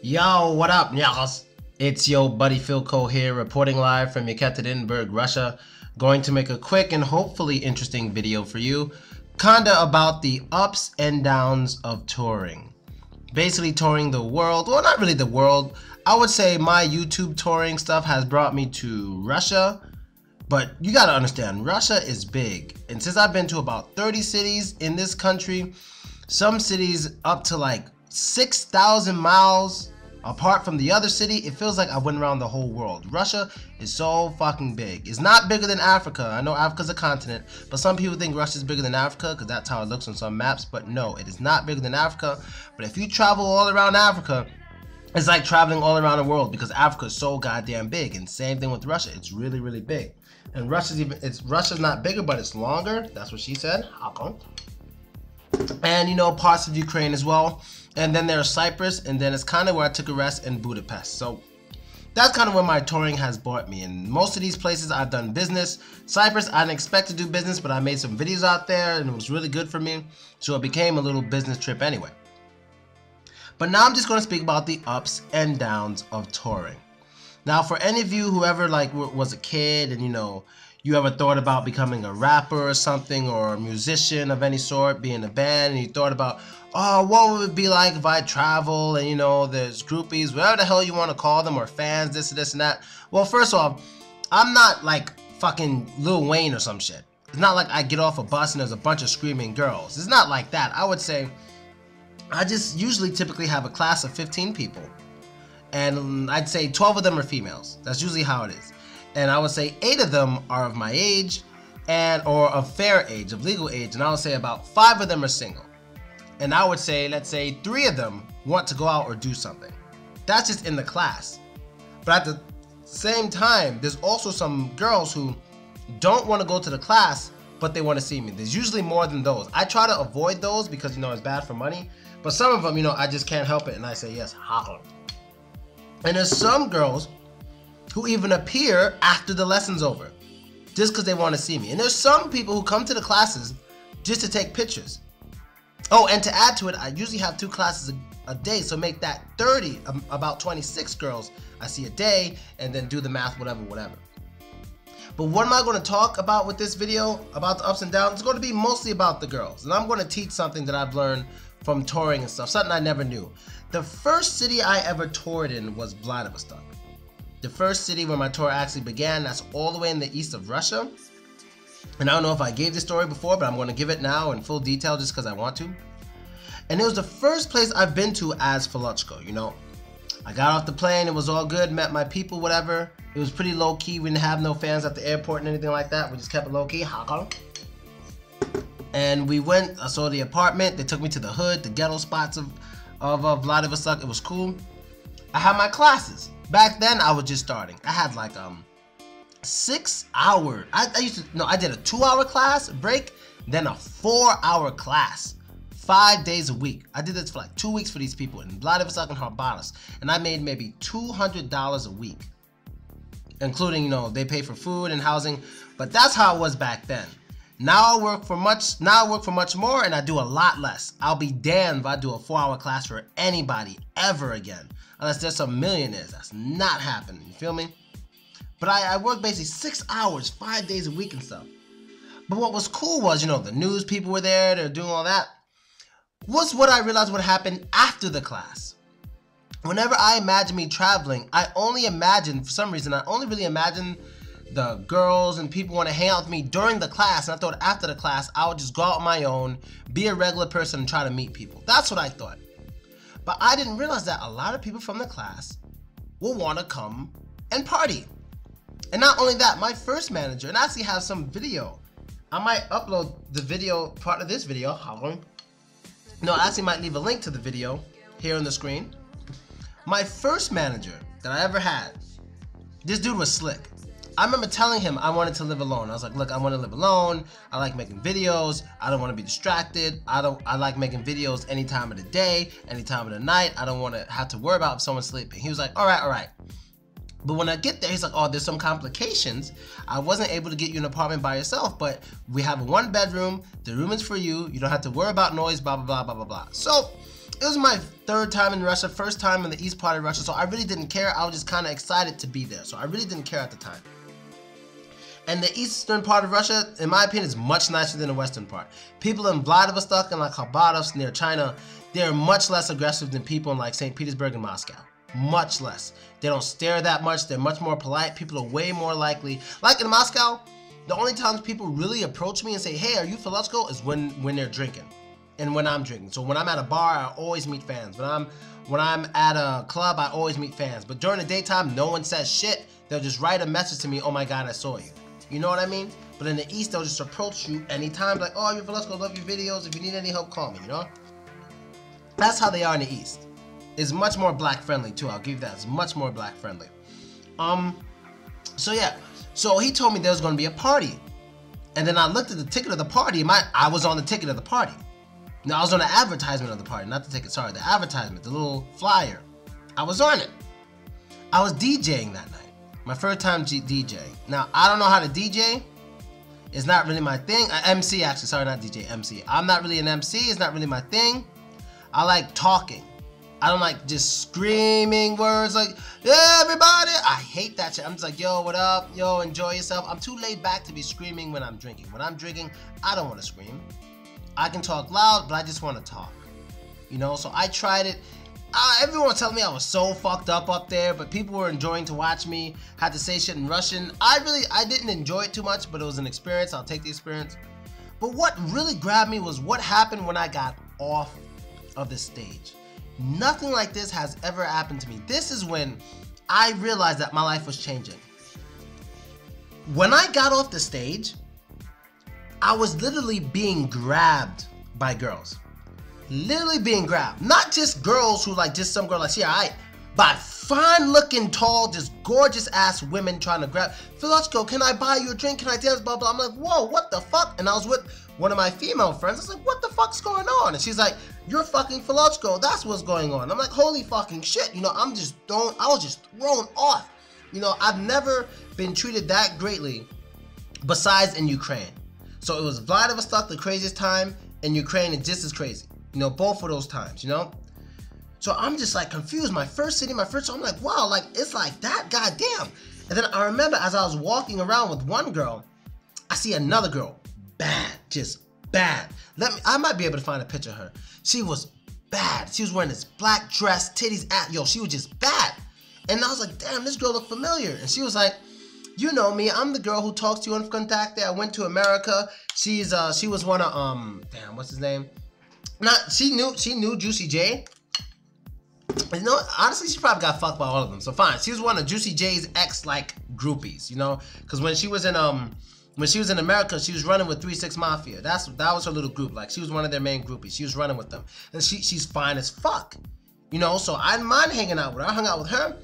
Yo, what up, y'all? It's your buddy Philko here, reporting live from Yekaterinburg, Russia. Going to make a quick and hopefully interesting video for you, kinda about the ups and downs of touring. Basically touring the world, well, not really the world. I would say my YouTube touring stuff has brought me to Russia, but you gotta understand, Russia is big. And since I've been to about 30 cities in this country, some cities up to like 6,000 miles apart from the other city, it feels like I went around the whole world. Russia is so fucking big. It's not bigger than Africa. I know Africa's a continent, but some people think Russia's bigger than Africa because that's how it looks on some maps. But no, it is not bigger than Africa. But if you travel all around Africa, it's like traveling all around the world because Africa is so goddamn big. And same thing with Russia. It's really, really big. And Russia's not bigger, but it's longer. That's what she said. And you know, parts of Ukraine as well. And then there's Cyprus, and then it's kind of where I took a rest in Budapest. So that's kind of where my touring has brought me. And most of these places I've done business. Cyprus, I didn't expect to do business, but I made some videos out there and it was really good for me. So it became a little business trip anyway. But now I'm just going to speak about the ups and downs of touring. Now for any of you who ever was a kid and you ever thought about becoming a rapper or something, or a musician of any sort, be in a band, and you thought about, oh, what would it be like if I travel and there's groupies, whatever the hell you want to call them, or fans, this and that. Well, first off, I'm not like fucking Lil Wayne or some shit. It's not like I get off a bus and there's a bunch of screaming girls. It's not like that. I would say I just usually typically have a class of 15 people, and I'd say 12 of them are females. That's usually how it is. And I would say 8 of them are of my age or of fair age, of legal age, and I would say about 5 of them are single. And I would say, let's say 3 of them want to go out or do something. That's just in the class. But at the same time, there's also some girls who don't want to go to the class, but they want to see me. There's usually more than those. I try to avoid those because it's bad for money. But some of them, I just can't help it, and I say yes. And there's some girls who even appear after the lesson's over, just because they want to see me. And there's some people who come to the classes just to take pictures. Oh, and to add to it, I usually have 2 classes a day, so make that 30, about 26 girls I see a day, and then do the math, whatever. But what am I going to talk about with this video, about the ups and downs? It's going to be mostly about the girls, and I'm going to teach something that I've learned from touring and stuff, something I never knew. The first city I ever toured in was Vladivostok. The first city where my tour actually began. That's all the way in the east of Russia. And I don't know if I gave this story before, but I'm going to give it now in full detail just because I want to. And it was the first place I've been to as Philko, I got off the plane, it was all good, met my people, whatever. It was pretty low key. We didn't have no fans at the airport and anything like that. We just kept it low key. And we went, I saw the apartment. They took me to the hood, the ghetto spots of Vladivostok. It was cool. I had my classes. Back then, I was just starting. I had like 6 hours. I did a 2-hour class break, then a 4-hour class, 5 days a week. I did this for like 2 weeks for these people in Vladivostok and Harbanas, and I made maybe $200 a week, including they pay for food and housing. But that's how it was back then. Now I work for much more, and I do a lot less. I'll be damned if I do a 4-hour class for anybody ever again. Unless there's some millionaires. That's not happening. You feel me? But I work basically 6 hours, 5 days a week and stuff. But what was cool was, the news people were there. They're doing all that. Was what I realized would happen after the class. Whenever I imagine me traveling, for some reason, I only really imagine the girls and people want to hang out with me during the class. And I thought after the class, I would just go out on my own, be a regular person, and try to meet people. That's what I thought. But I didn't realize that a lot of people from the class will want to come and party. And not only that, my first manager, and I actually have some video. I might upload the video, part of this video. No, I actually might leave a link to the video here on the screen. My first manager that I ever had, this dude was slick. I remember telling him I wanted to live alone. I was like, look, I want to live alone. I like making videos. I don't want to be distracted. I like making videos any time of the day, any time of the night. I don't want to have to worry about if someone's sleeping. He was like, all right. But when I get there, he's like, oh, there's some complications. I wasn't able to get you an apartment by yourself, but we have a 1 bedroom. The room is for you. You don't have to worry about noise, blah, blah, blah, blah, blah, blah. So it was my third time in Russia, first time in the east part of Russia, so I really didn't care. I was just kind of excited to be there, so I really didn't care at the time. And the eastern part of Russia, in my opinion, is much nicer than the western part. People in Vladivostok and like Khabarovsk near China, they're much less aggressive than people in like St. Petersburg and Moscow. Much less. They don't stare that much. They're much more polite. People are way more likely. Like in Moscow, the only times people really approach me and say, hey, are you Philko? Is when they're drinking. And when I'm drinking. So when I'm at a bar, I always meet fans. When I'm at a club, I always meet fans. But during the daytime, no one says shit. They'll just write a message to me, oh my God, I saw you. You know what I mean? But in the East, they'll just approach you anytime, like, oh, you're Philko, love your videos. If you need any help, call me, you know? That's how they are in the East. It's much more black friendly too, I'll give you that. It's much more black friendly. So yeah. So he told me there was gonna be a party. And then I looked at the ticket of the party, I was on the ticket of the party. No, I was on the advertisement of the party, not the ticket, sorry, the advertisement, the little flyer. I was on it. I was DJing that night. My first time DJing. Now, I don't know how to DJ. It's not really my thing. MC, actually, sorry, not DJ, MC. I'm not really an MC, it's not really my thing. I like talking. I don't like just screaming words like, yeah, everybody. I hate that shit. I'm just like, yo, what up? Yo, enjoy yourself. I'm too laid back to be screaming when I'm drinking. When I'm drinking, I don't want to scream. I can talk loud, but I just want to talk. You know, so I tried it. Everyone was telling me I was so fucked up there, but people were enjoying to watch me. Had to say shit in Russian. I didn't enjoy it too much, but it was an experience. I'll take the experience. But what really grabbed me was what happened when I got off of the stage. Nothing like this has ever happened to me. This is when I realized that my life was changing. When I got off the stage, I was literally being grabbed by girls. Literally being grabbed. Not just girls who like, just some girl like, yeah, alright. But fine looking, tall, just gorgeous ass women trying to grab. Philko, can I buy you a drink? Can I dance? Blah, blah. I'm like, whoa, what the fuck? And I was with one of my female friends. I was like, what the fuck's going on? And she's like, you're fucking Philko. That's what's going on. I'm like, holy fucking shit. You know, I was just thrown off. You know, I've never been treated that greatly besides in Ukraine. So it was Vladivostok, the craziest time, and Ukraine is just as crazy. You know, both of those times, you know? So I'm just like confused. My first city, I'm like, wow, like it's like that, goddamn. And then I remember as I was walking around with one girl, I see another girl, bad, just bad. I might be able to find a picture of her. She was bad. She was wearing this black dress, titties, yo, she was just bad. And I was like, damn, this girl looked familiar. And she was like, you know me, I'm the girl who talks to you on Contacte. I went to America. She was one of damn, what's his name? She knew Juicy J. You know, honestly, she probably got fucked by all of them. So fine, she was one of Juicy J's ex like groupies, you know, because when she was in America, she was running with 3 6 Mafia. That was her little group. Like she was one of their main groupies. She was running with them, and she's fine as fuck, you know. So I didn't mind hanging out with her. I hung out with her,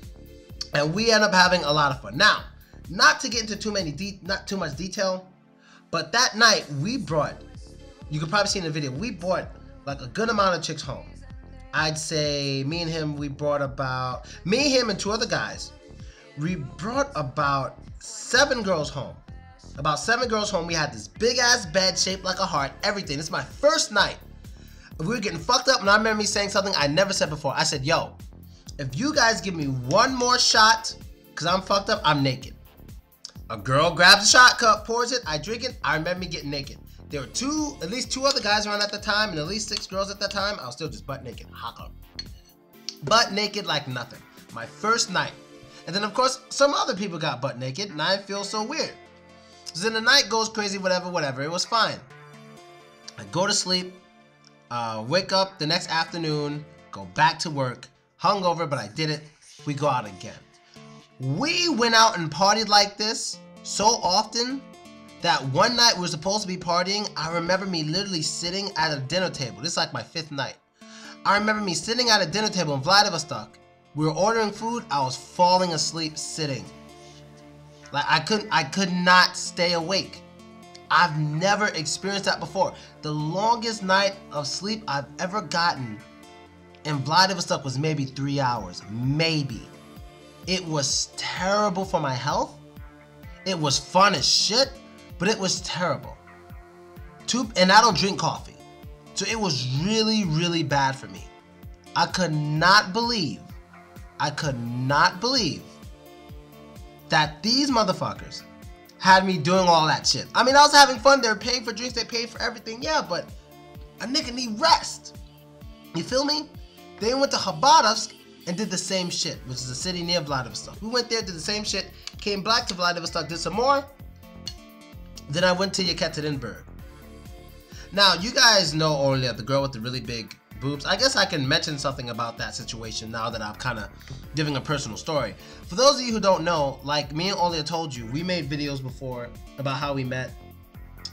and we ended up having a lot of fun. Now, not to get into not too much detail, but that night we brought, you could probably see in the video, we brought like a good amount of chicks home. I'd say me and him, him and 2 other guys, we brought about 7 girls home. About 7 girls home. We had this big ass bed shaped like a heart, everything. This is my first night. We were getting fucked up, and I remember me saying something I never said before. I said, yo, if you guys give me one more shot, because I'm fucked up, I'm naked. A girl grabs a shot cup, pours it, I drink it. I remember me getting naked. There were at least 2 other guys around at the time, and at least 6 girls at that time. I was still just butt naked. Haka. Butt naked like nothing. My first night. And then, of course, some other people got butt naked, and I feel so weird. So then the night goes crazy, whatever. It was fine. I go to sleep, wake up the next afternoon, go back to work, hungover, but I did it. We go out again. We went out and partied like this so often that one night we were supposed to be partying. I remember me literally sitting at a dinner table. This is like my 5th night. I remember me sitting at a dinner table in Vladivostok. We were ordering food. I was falling asleep sitting. Like I could not stay awake. I've never experienced that before. The longest night of sleep I've ever gotten in Vladivostok was maybe 3 hours. Maybe. It was terrible for my health. It was fun as shit. But it was terrible. And I don't drink coffee. So it was really, really bad for me. I could not believe that these motherfuckers had me doing all that shit. I mean, I was having fun. They were paying for drinks. They paid for everything. Yeah, but a nigga need rest. You feel me? They went to Khabarovsk and did the same shit, which is a city near Vladivostok. We went there, did the same shit, came back to Vladivostok, did some more. Then I went to Yekaterinburg. Now, you guys know Olga, the girl with the really big boobs. I guess I can mention something about that situation now that I'm kind of giving a personal story. For those of you who don't know, like me and Olga told you, we made videos before about how we met.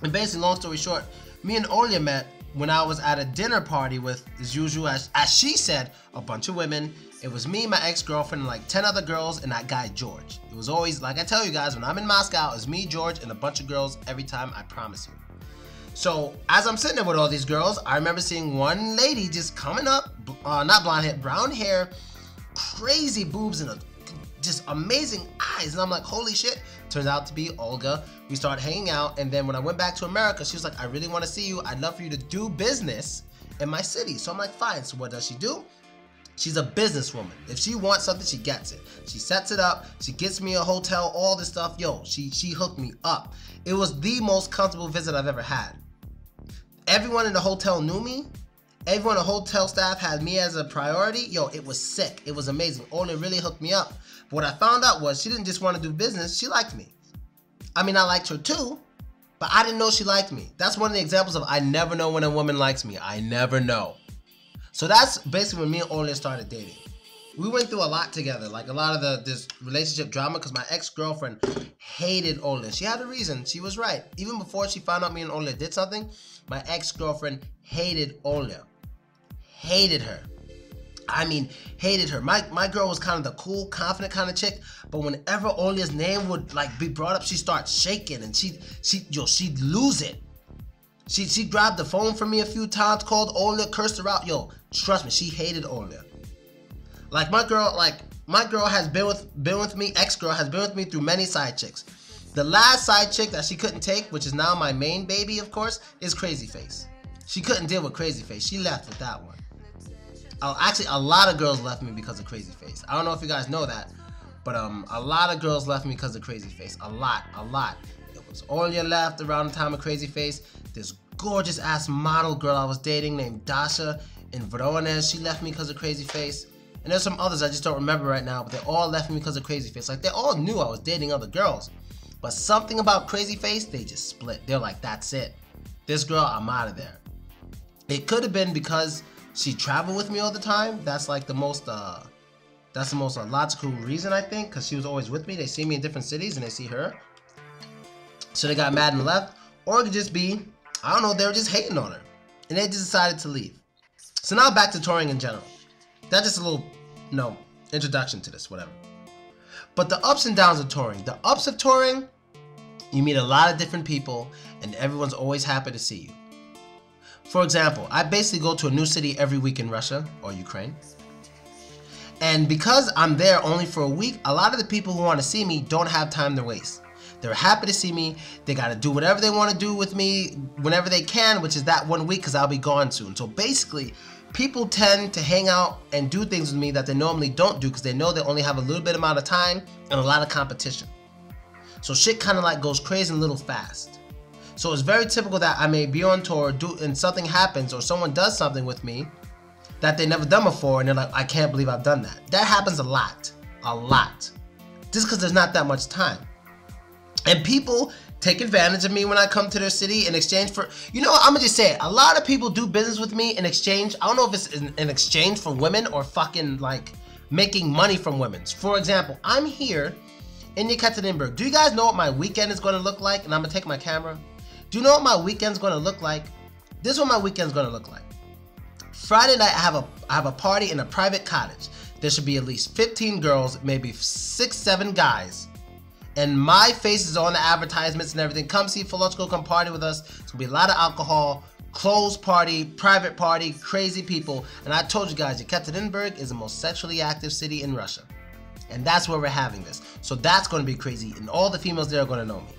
And basically, long story short, me and Olga met when I was at a dinner party with, as usual, as she said, a bunch of women. It was me, my ex-girlfriend, and like 10 other girls, and that guy, George. It was always, like I tell you guys, when I'm in Moscow, it's me, George, and a bunch of girls every time, I promise you. So, as I'm sitting there with all these girls, I remember seeing one lady just coming up, not blonde hair, brown hair, crazy boobs, and just amazing eyes. And I'm like, holy shit. Turns out to be Olga. We started hanging out, and then when I went back to America, she was like, I really want to see you. I'd love for you to do business in my city. So I'm like, fine. So what does she do? She's a businesswoman. If she wants something, she gets it. She sets it up. She gets me a hotel, all this stuff. Yo, she hooked me up. It was the most comfortable visit I've ever had. Everyone in the hotel knew me. Everyone in the hotel staff had me as a priority. Yo, it was sick. It was amazing. Olga really hooked me up. But what I found out was she didn't just want to do business. She liked me. I mean, I liked her too, but I didn't know she liked me. That's one of the examples of I never know when a woman likes me. I never know. So that's basically when me and Olga started dating. We went through a lot together, like a lot of this relationship drama, because my ex-girlfriend hated Olga. She had a reason. She was right. Even before she found out me and Olga did something, my ex-girlfriend hated Olga. Hated her. I mean, hated her. My girl was kind of the cool, confident kind of chick, but whenever Olga's name would like be brought up, she'd start shaking and she'd lose it. She grabbed the phone from me a few times, called Olga, cursed her out. Yo, trust me, she hated Olga. Like my girl has been with me, ex-girl has been with me through many side chicks. The last side chick that she couldn't take, which is now my main baby, of course, is Crazy Face. She couldn't deal with Crazy Face. She left with that one. Actually, a lot of girls left me because of Crazy Face. I don't know if you guys know that, but a lot of girls left me because of Crazy Face. A lot. It was Olga left around the time of Crazy Face. This gorgeous ass model girl I was dating named Dasha in Voronezh, she left me because of Crazy Face. And there's some others I just don't remember right now, but they all left me because of Crazy Face. Like, they all knew I was dating other girls, but something about Crazy Face, they just split. They're like, that's it. This girl, I'm out of there. It could have been because she traveled with me all the time. That's like the most logical reason, I think, because she was always with me. They see me in different cities and they see her, so they got mad and left. Or it could just be, I don't know, they were just hating on her and they just decided to leave. So now back to touring in general. That's just a little, introduction to this, whatever. But the ups and downs of touring. The ups of touring, you meet a lot of different people and everyone's always happy to see you. For example, I basically go to a new city every week in Russia or Ukraine. And because I'm there only for a week, a lot of the people who want to see me don't have time to waste. They're happy to see me. They got to do whatever they want to do with me whenever they can, which is that 1 week because I'll be gone soon. So basically, people tend to hang out and do things with me that they normally don't do because they know they only have a little bit amount of time and a lot of competition. So shit kind of like goes crazy and a little fast. So it's very typical that I may be on tour and something happens or someone does something with me that they never done before and they're like, I can't believe I've done that. That happens a lot. Just because there's not that much time. And people take advantage of me when I come to their city in exchange for, I'm gonna just say it, a lot of people do business with me in exchange. I don't know if it's in exchange for women or fucking like making money from women. For example, I'm here in Yekaterinburg. Do you guys know what my weekend is gonna look like? And I'm gonna take my camera. Do you know what my weekend's gonna look like? This is what my weekend's gonna look like. Friday night, I have a party in a private cottage. There should be at least 15 girls, maybe 6, 7 guys. And my face is on the advertisements and everything. Come see Philko, come party with us. It's gonna be a lot of alcohol, closed party, private party, crazy people. And I told you guys, Yekaterinburg is the most sexually active city in Russia. And that's where we're having this. So that's gonna be crazy. And all the females there are gonna know me.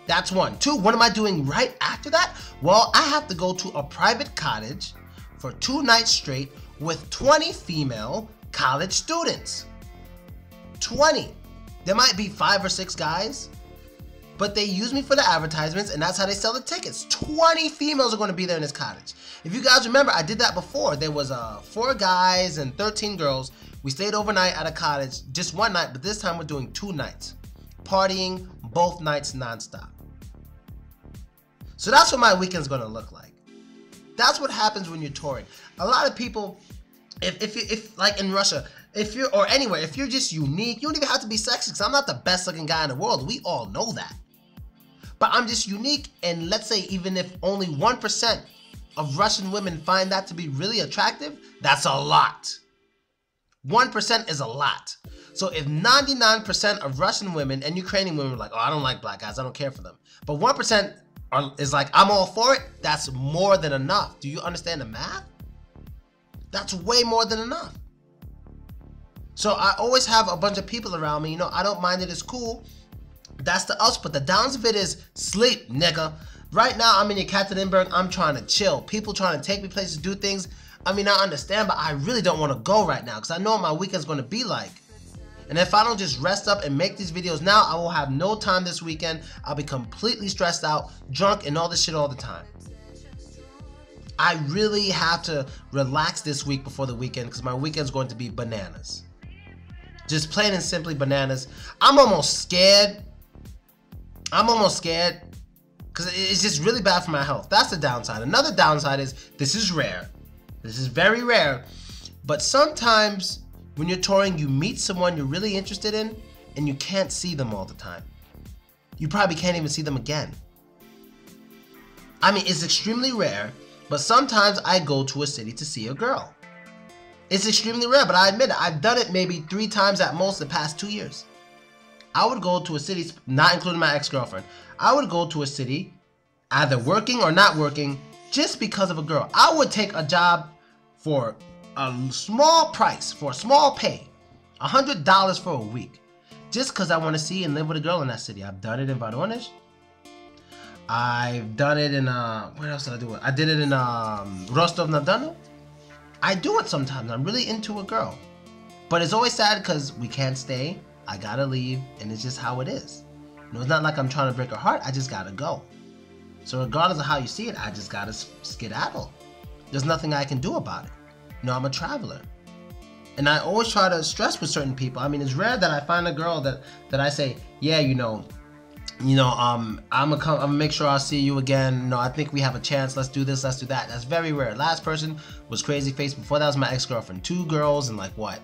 That's one. 2, what am I doing right after that? Well, I have to go to a private cottage for 2 nights straight with 20 female college students. 20. There might be 5 or 6 guys, but they use me for the advertisements, and that's how they sell the tickets. 20 females are going to be there in this cottage. If you guys remember, I did that before. There was 4 guys and 13 girls. We stayed overnight at a cottage, just one night, but this time we're doing 2 nights. Partying both nights nonstop. So that's what my weekend's going to look like. That's what happens when you're touring. A lot of people, if like in Russia, or anywhere, if you're just unique, you don't even have to be sexy, because I'm not the best looking guy in the world. We all know that. But I'm just unique, and let's say even if only 1% of Russian women find that to be really attractive, that's a lot. 1% is a lot. So if 99% of Russian women and Ukrainian women are like, oh, I don't like black guys, I don't care for them, but 1% is like, I'm all for it, that's more than enough. Do you understand the math? That's way more than enough. So I always have a bunch of people around me, you know, I don't mind it, it's cool. That's the ups, but the downs of it is sleep, nigga. Right now, I'm in Yekaterinburg, I'm trying to chill. People trying to take me places, do things. I mean, I understand, but I really don't want to go right now because I know what my weekend's going to be like. And if I don't just rest up and make these videos now, I will have no time this weekend. I'll be completely stressed out, drunk, and all this shit all the time. I really have to relax this week before the weekend because my weekend's going to be bananas. Just plain and simply bananas. I'm almost scared. Because it's just really bad for my health. That's the downside. Another downside is this is rare. This is very rare. But sometimes when you're touring, you meet someone you're really interested in and you can't see them all the time. You probably can't even see them again. I mean, it's extremely rare, but sometimes I go to a city to see a girl. It's extremely rare, but I admit it. I've done it maybe 3 times at most the past 2 years. I would go to a city, not including my ex-girlfriend, I would go to a city, either working or not working, just because of a girl. I would take a job for a small price, for a small pay, $100 for a week, just because I want to see and live with a girl in that city. I've done it in Vladivostok. I've done it in, where else did I do it? I did it in Rostov-na-Don. I do it sometimes. I'm really into a girl. But it's always sad because we can't stay. I gotta leave, and it's just how it is. You know, it's not like I'm trying to break her heart. I just gotta go. So regardless of how you see it, I just gotta skedaddle. There's nothing I can do about it. You know, I'm a traveler. And I always try to stress with certain people. I mean, it's rare that I find a girl that I say, yeah, I'm gonna make sure I'll see you again. I think we have a chance. Let's do this, let's do that. That's very rare. Last person was Crazy Face. Before that was my ex-girlfriend. 2 girls in like what?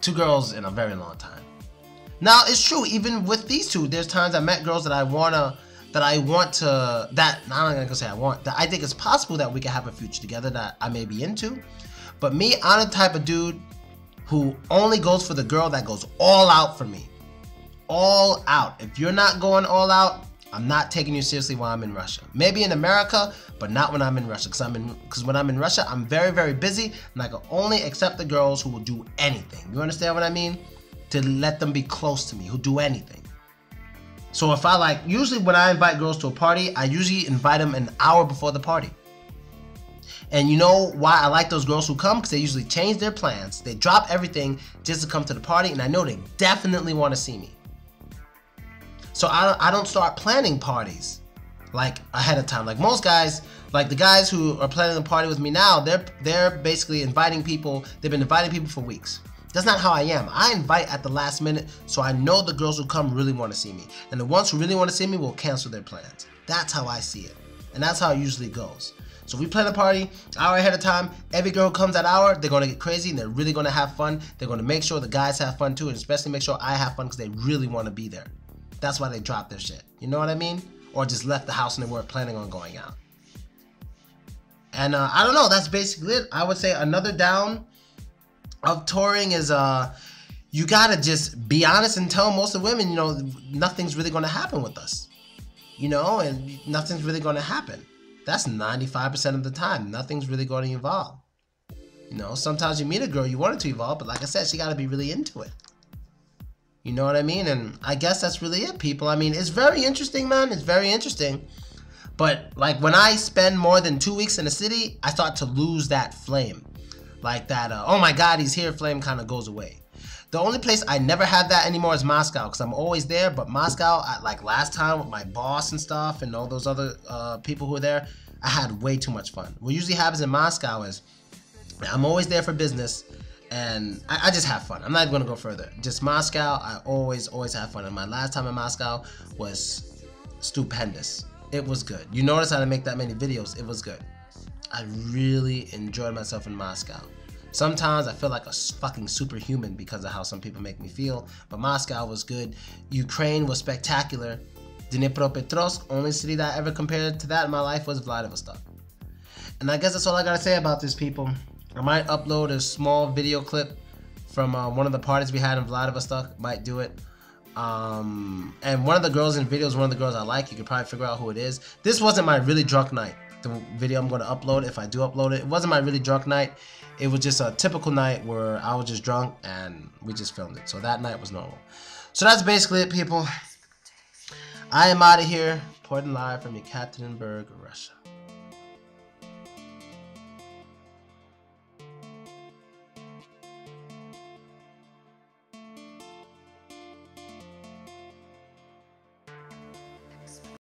2 girls in a very long time. Now it's true, even with these 2, there's times I met girls that I think it's possible that we can have a future together that I may be into. But me, I'm the type of dude who only goes for the girl that goes all out for me. All out. If you're not going all out, I'm not taking you seriously while I'm in Russia. Maybe in America, but not when I'm in Russia. Because when I'm in Russia, I'm very, very busy, and I can only accept the girls who will do anything. You understand what I mean? To let them be close to me, who do anything. So if usually when I invite girls to a party, I usually invite them an hour before the party. And you know why I like those girls who come? Because they usually change their plans. They drop everything just to come to the party, and I know they definitely want to see me. So I don't start planning parties like ahead of time. Like most guys, like the guys who are planning a party with me now, they're basically inviting people. They've been inviting people for weeks. That's not how I am. I invite at the last minute, so I know the girls who come really want to see me. And the ones who really want to see me will cancel their plans. That's how I see it. And that's how it usually goes. So we plan a party an hour ahead of time. Every girl who comes that hour, they're going to get crazy and they're really going to have fun. They're going to make sure the guys have fun too, and especially make sure I have fun because they really want to be there. That's why they dropped their shit. You know what I mean? Or just left the house and they weren't planning on going out. And I don't know. That's basically it. I would say another down of touring is you gotta just be honest and tell most of the women, nothing's really going to happen with us. And nothing's really going to happen. That's 95% of the time. Nothing's really going to evolve. Sometimes you meet a girl you want it to evolve, but like I said, she got to be really into it. You know what I mean? And I guess that's really it, people. I mean, it's very interesting, man. It's very interesting. But like when I spend more than 2 weeks in a city, I start to lose that flame. like that, oh my god, he's here flame kind of goes away. The only place I never had that anymore is Moscow, because I'm always there. But Moscow, like last time with my boss and stuff and all those other people who were there, I had way too much fun. What usually happens in Moscow is I'm always there for business, and I just have fun. I'm not even going to go further. Just Moscow, I always have fun. And my last time in Moscow was stupendous. It was good. You notice how to make that many videos. It was good. I really enjoyed myself in Moscow. Sometimes I feel like a fucking superhuman because of how some people make me feel, but Moscow was good. Ukraine was spectacular. Dnipropetrovsk, only city that I ever compared to that in my life was Vladivostok. And I guess that's all I gotta say about this, people. I might upload a small video clip from one of the parties we had in Vladivostok. Might do it. And one of the girls in the video is one of the girls I like. You could probably figure out who it is. This wasn't my really drunk night. The video I'm going to upload, if I do upload it, it wasn't my really drunk night. It was just a typical night where I was just drunk and we just filmed it. So that night was normal. So that's basically it, people. I am out of here. Reporting live from Yekaterinburg, Russia.